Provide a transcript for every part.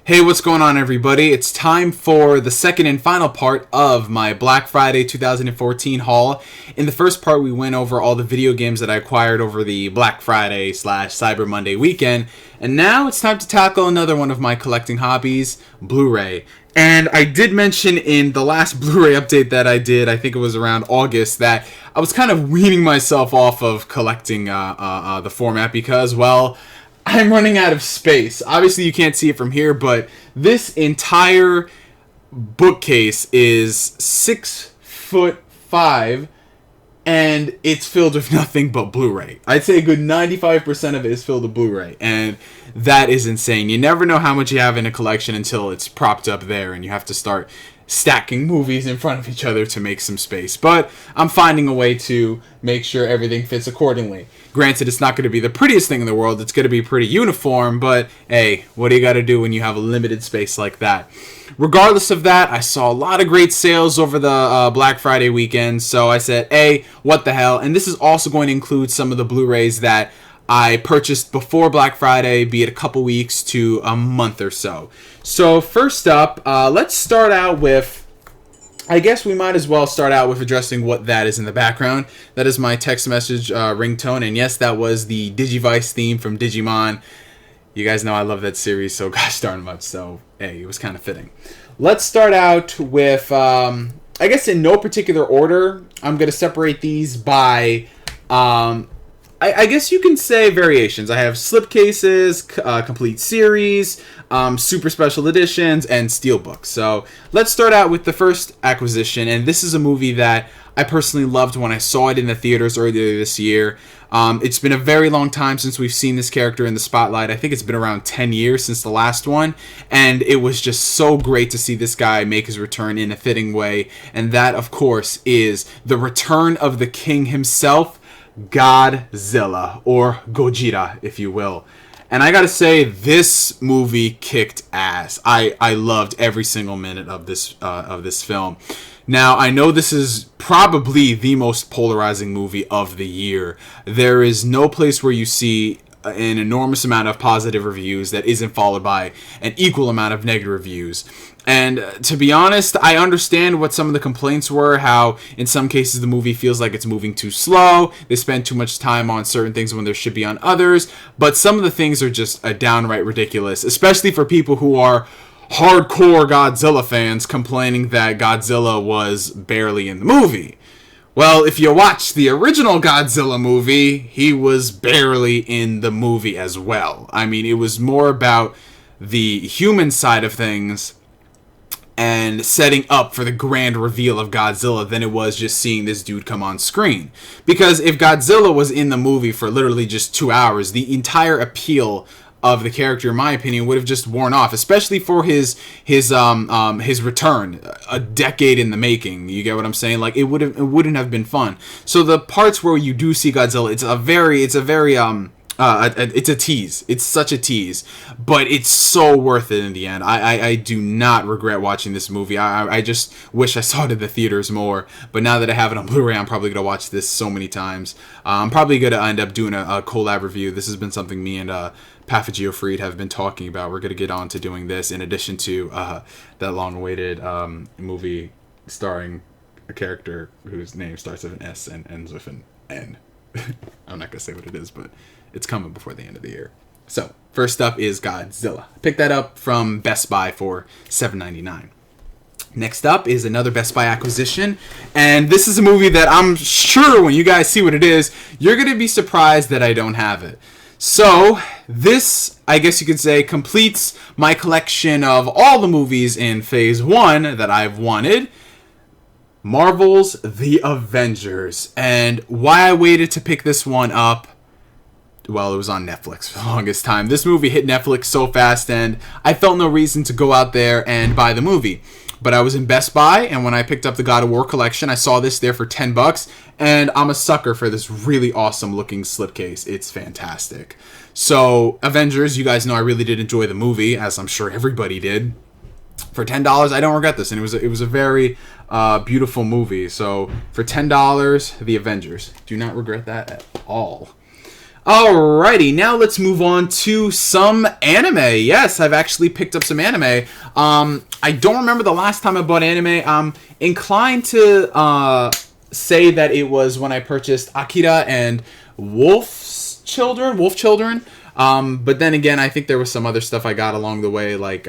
Hey, what's going on, everybody? It's time for the second and final part of my Black Friday 2014 haul. In the first part, we went over all the video games that I acquired over the Black Friday / Cyber Monday weekend. And now it's time to tackle another one of my collecting hobbies, Blu-ray. And I did mention in the last Blu-ray update that I did, I think it was around August, that I was kind of weaning myself off of collecting the format because, well, I'm running out of space. Obviously, you can't see it from here, but this entire bookcase is 6'5", and it's filled with nothing but Blu-ray. I'd say a good 95% of it is filled with Blu-ray, and that is insane. You never know how much you have in a collection until it's propped up there, and you have to start stacking movies in front of each other to make some space. But I'm finding a way to make sure everything fits accordingly. Granted, it's not going to be the prettiest thing in the world. It's going to be pretty uniform, but hey, what do you got to do when you have a limited space like that? Regardless of that, I saw a lot of great sales over the Black Friday weekend, so I said, hey, what the hell? And this is also going to include some of the Blu-rays that I purchased before Black Friday, be it a couple weeks to a month or so. So first up, let's start out with, I guess we might as well start out with addressing what that is in the background. That is my text message ringtone, and yes, that was the Digivice theme from Digimon. You guys know I love that series so gosh darn much, so hey, it was kind of fitting. Let's start out with, I guess in no particular order, I'm going to separate these by, I guess you can say variations. I have slipcases, complete series, super special editions, and Steelbook. So let's start out with the first acquisition, and this is a movie that I personally loved when I saw it in the theaters earlier this year. It's been a very long time since we've seen this character in the spotlight. I think it's been around 10 years since the last one, and it was just so great to see this guy make his return in a fitting way, and that, of course, is the return of the king himself, Godzilla, or Gojira, if you will. And I gotta say, this movie kicked ass. I loved every single minute of this film. Now, I know this is probably the most polarizing movie of the year. There is no place where you see an enormous amount of positive reviews that isn't followed by an equal amount of negative reviews. And to be honest, I understand what some of the complaints were, how in some cases the movie feels like it's moving too slow, they spend too much time on certain things when there should be on others, but some of the things are just downright ridiculous, especially for people who are hardcore Godzilla fans complaining that Godzilla was barely in the movie. Well, if you watch the original Godzilla movie, he was barely in the movie as well. I mean, it was more about the human side of things and setting up for the grand reveal of Godzilla than it was just seeing this dude come on screen. Because if Godzilla was in the movie for literally just 2 hours, the entire appeal of the character, in my opinion, would have just worn off, especially for his return, a decade in the making. You get what I'm saying? Like, it wouldn't have been fun. So the parts where you do see Godzilla, it's a tease. It's such a tease, but it's so worth it in the end. I do not regret watching this movie. I just wish I saw it in the theaters more, but now that I have it on Blu-ray, I'm probably going to watch this so many times. I'm probably going to end up doing a collab review. This has been something me and Pafagio Freed have been talking about. We're going to get on to doing this in addition to that long-awaited movie starring a character whose name starts with an S and ends with an N. I'm not going to say what it is, but it's coming before the end of the year. So, first up is Godzilla. I picked that up from Best Buy for $7.99. Next up is another Best Buy acquisition, and this is a movie that I'm sure when you guys see what it is, you're going to be surprised that I don't have it. So, this, I guess you could say, completes my collection of all the movies in Phase 1 that I've wanted. Marvel's The Avengers. And why I waited to pick this one up, well, it was on Netflix for the longest time. This movie hit Netflix so fast, and I felt no reason to go out there and buy the movie. But I was in Best Buy, and when I picked up the God of War collection, I saw this there for $10, and I'm a sucker for this really awesome looking slipcase. It's fantastic. So, Avengers, you guys know I really did enjoy the movie, as I'm sure everybody did. For $10, I don't regret this, and it was a very beautiful movie. So, for $10, The Avengers. Do not regret that at all. Alrighty, now let's move on to some anime. Yes, I've actually picked up some anime. I don't remember the last time I bought anime. I'm inclined to say that it was when I purchased Akira and Wolf Children. But then again, I think there was some other stuff I got along the way, like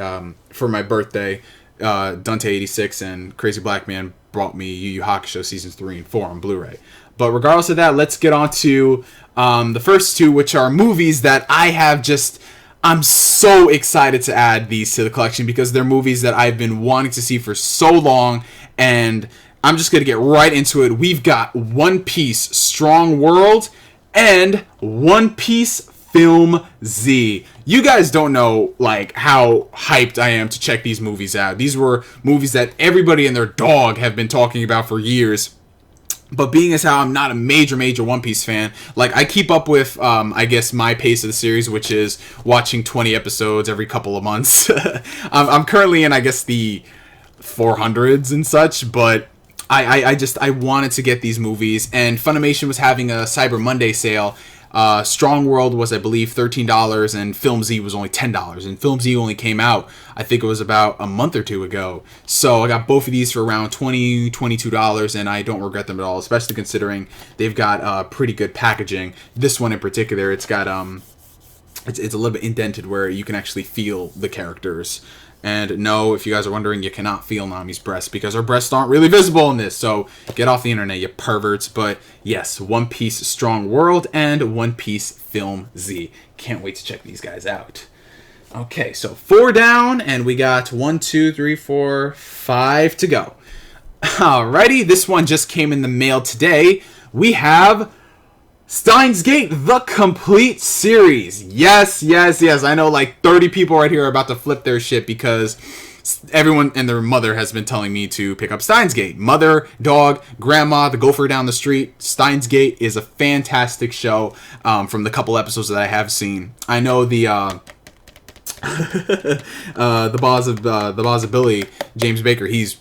for my birthday, Dante 86 and Crazy Black Man brought me Yu Yu Hakusho seasons 3 and 4 on Blu-ray. But regardless of that, let's get on to the first two, which are movies that I'm so excited to add these to the collection because they're movies that I've been wanting to see for so long, and I'm just going to get right into it. We've got One Piece Strong World and One Piece Film Z. You guys don't know like how hyped I am to check these movies out. These were movies that everybody and their dog have been talking about for years. But being as how I'm not a major One Piece fan, like I keep up with, I guess, my pace of the series, which is watching 20 episodes every couple of months. I'm currently in, I guess, the 400s and such, but I wanted to get these movies, and Funimation was having a Cyber Monday sale. Strong World was, I believe, $13, and Film Z was only $10. And Film Z only came out, I think it was about a month or two ago. So I got both of these for around $20, $22, and I don't regret them at all, especially considering they've got pretty good packaging. This one in particular, it's got it's a little bit indented where you can actually feel the characters. And no, if you guys are wondering, you cannot feel Nami's breasts because her breasts aren't really visible in this. So get off the internet, you perverts. But yes, One Piece Strong World and One Piece Film Z. Can't wait to check these guys out. Okay, so 4 down, and we got 1, 2, 3, 4, 5 to go. Alrighty, this one just came in the mail today. We have Steins Gate, the complete series. Yes. I know like 30 people right here are about to flip their shit because everyone and their mother has been telling me to pick up Steins Gate. Mother, dog, grandma, the gopher down the street. Steins Gate is a fantastic show from the couple episodes that I have seen. I know the the boss of Billy, James Baker, he's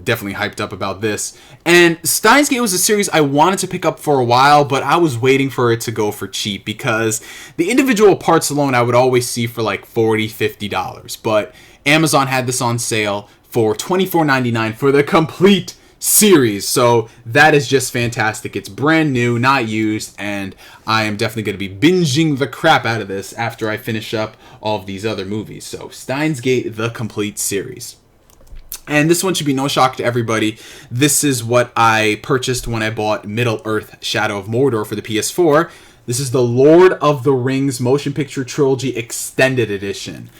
definitely hyped up about this. And Steins Gate was a series I wanted to pick up for a while, but I was waiting for it to go for cheap because the individual parts alone I would always see for like $40, $50. But Amazon had this on sale for $24.99 for the complete series. So that is just fantastic. It's brand new, not used, and I am definitely going to be binging the crap out of this after I finish up all of these other movies. So Steins Gate, the complete series. And this one should be no shock to everybody. This is what I purchased when I bought Middle-earth: Shadow of Mordor for the PS4. This is the Lord of the Rings Motion Picture Trilogy Extended Edition.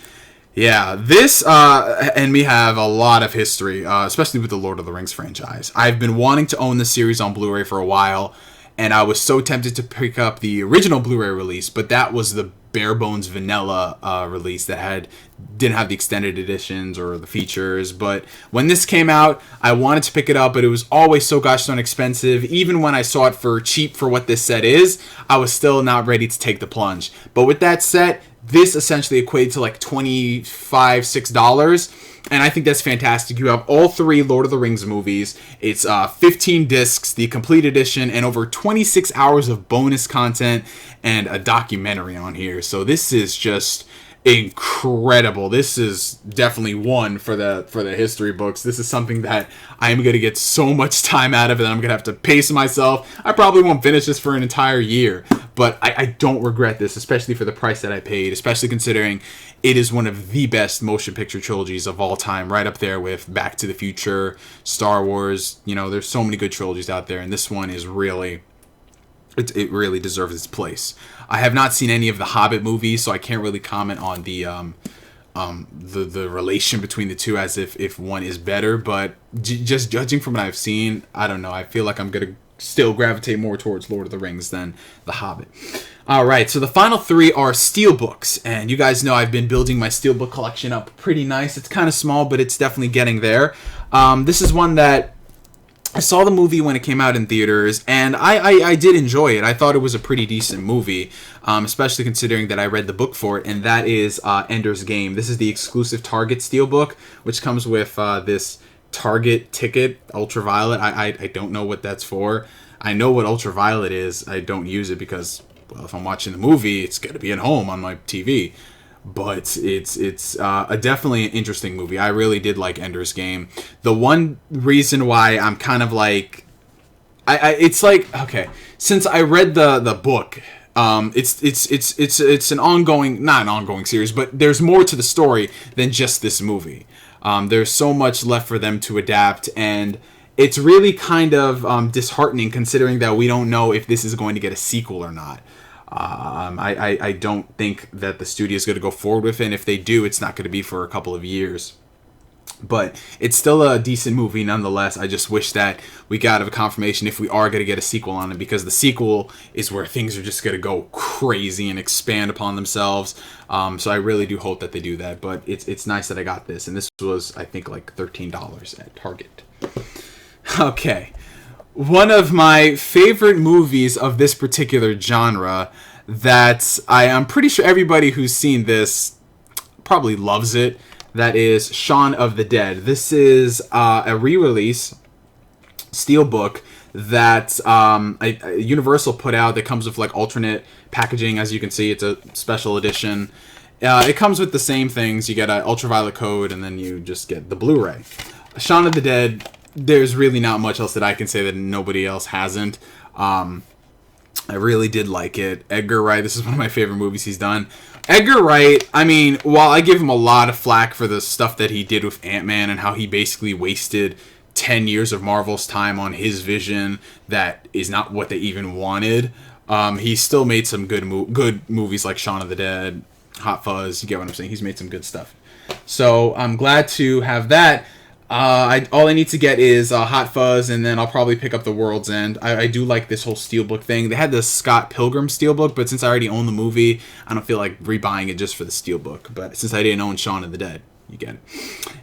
Yeah, this and me have a lot of history, especially with the Lord of the Rings franchise. I've been wanting to own this series on Blu-ray for a while, and I was so tempted to pick up the original Blu-ray release, but that was the bare bones vanilla release that didn't have the extended editions or the features. But when this came out, I wanted to pick it up, but it was always so gosh darn expensive. Even when I saw it for cheap for what this set is, I was still not ready to take the plunge. But with that set, this essentially equated to like $25, $6. And I think that's fantastic. You have all 3 Lord of the Rings movies. It's 15 discs, the complete edition, and over 26 hours of bonus content and a documentary on here. So this is just incredible. This is definitely one for the history books. This is something that I am going to get so much time out of it. I'm going to have to pace myself. I probably won't finish this for an entire year, but I don't regret this, especially for the price that I paid, especially considering it is one of the best motion picture trilogies of all time, right up there with Back to the Future, Star Wars. You know, there's so many good trilogies out there, and this one is really, it really deserves its place. I have not seen any of the Hobbit movies, so I can't really comment on the relation between the two as if one is better. But just judging from what I've seen, I don't know. I feel like I'm gonna still gravitate more towards Lord of the Rings than the Hobbit. All right, so the final 3 are Steelbooks, and you guys know I've been building my Steelbook collection up pretty nice. It's kind of small, but it's definitely getting there. This is one that I saw the movie when it came out in theaters, and I did enjoy it. I thought it was a pretty decent movie, especially considering that I read the book for it, and that is Ender's Game. This is the exclusive Target Steelbook, which comes with this Target ticket, Ultraviolet. I don't know what that's for. I know what Ultraviolet is. I don't use it because well, if I'm watching the movie, it's going to be at home on my TV. But it's a definitely an interesting movie. I really did like Ender's Game. The one reason why I'm kind of like, it's like, okay, since I read the book, it's an ongoing, not an ongoing series, but there's more to the story than just this movie. There's so much left for them to adapt, and it's really kind of disheartening considering that we don't know if this is going to get a sequel or not. I don't think that the studio is going to go forward with it, and if they do, it's not going to be for a couple of years. But it's still a decent movie nonetheless. I just wish that we got a confirmation if we are going to get a sequel on it, because the sequel is where things are just going to go crazy and expand upon themselves. So I really do hope that they do that. But it's nice that I got this, and this was, I think, like $13 at Target. Okay. One of my favorite movies of this particular genre that I'm pretty sure everybody who's seen this probably loves it. That is Shaun of the Dead. This is a re-release Steelbook that Universal put out that comes with like alternate packaging. As you can see, it's a special edition. It comes with the same things. You get an ultraviolet code, and then you just get the Blu-ray. Shaun of the Dead, there's really not much else that I can say that nobody else hasn't. I really did like it. Edgar Wright, this is one of my favorite movies he's done. Edgar Wright, I mean, while I give him a lot of flack for the stuff that he did with Ant-Man and how he basically wasted 10 years of Marvel's time on his vision that is not what they even wanted, he still made some good movies like Shaun of the Dead, Hot Fuzz, you get what I'm saying? He's made some good stuff. So I'm glad to have that. All I need to get is Hot Fuzz, and then I'll probably pick up The World's End. I do like this whole Steelbook thing. They had the Scott Pilgrim Steelbook, but since I already own the movie, I don't feel like rebuying it just for the Steelbook. But since I didn't own Shaun of the Dead, you get it.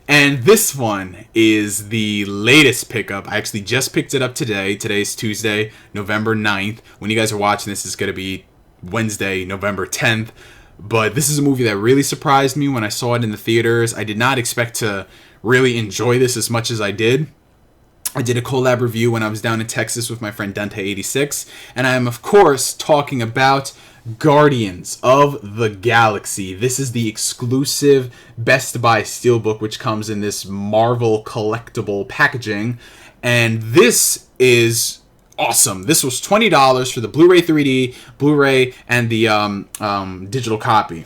And this one is the latest pickup. I actually just picked it up today. Today's Tuesday, November 9th. When you guys are watching this, it's going to be Wednesday, November 10th. But this is a movie that really surprised me when I saw it in the theaters. I did not expect to really enjoy this as much as I did. I did a collab review when I was down in Texas with my friend Dante86, and I am of course talking about Guardians of the Galaxy. This is the exclusive Best Buy Steelbook, which comes in this Marvel collectible packaging, and this is awesome. This was $20 for the Blu-ray 3D, Blu-ray, and the digital copy.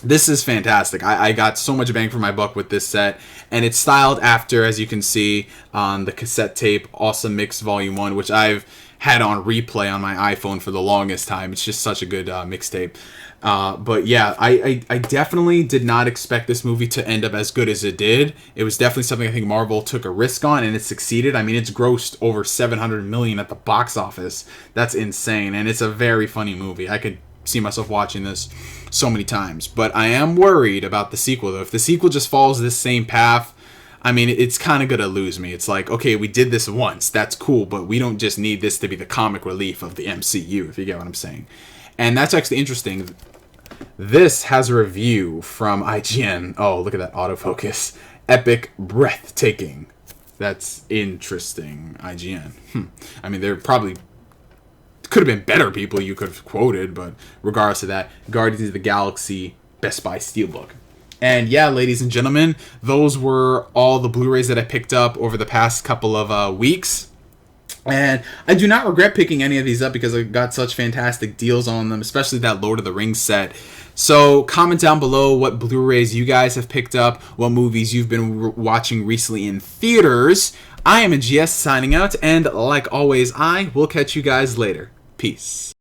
This is fantastic. I got so much bang for my buck with this set, and it's styled after, as you can see on the cassette tape, Awesome Mix Volume 1, which I've had on replay on my iPhone for the longest time. It's just such a good mixtape. But yeah, I definitely did not expect this movie to end up as good as it did. It was definitely something I think Marvel took a risk on, and it succeeded. I mean, it's grossed over $700 million at the box office. That's insane, and it's a very funny movie. I could see myself watching this so many times. But I am worried about the sequel, though. If the sequel just follows this same path, I mean, it's kind of going to lose me. It's like, okay, we did this once. That's cool, but we don't just need this to be the comic relief of the MCU, if you get what I'm saying. And that's actually interesting. This has a review from IGN. Oh, look at that autofocus. Epic, breathtaking. That's interesting, IGN. I mean, there probably could have been better people you could have quoted, but regardless of that, Guardians of the Galaxy Best Buy Steelbook. And yeah, ladies and gentlemen, those were all the Blu-rays that I picked up over the past couple of weeks. And I do not regret picking any of these up because I got such fantastic deals on them, especially that Lord of the Rings set. So comment down below what Blu-rays you guys have picked up, what movies you've been watching recently in theaters. I am NGS signing out, and like always, I will catch you guys later. Peace.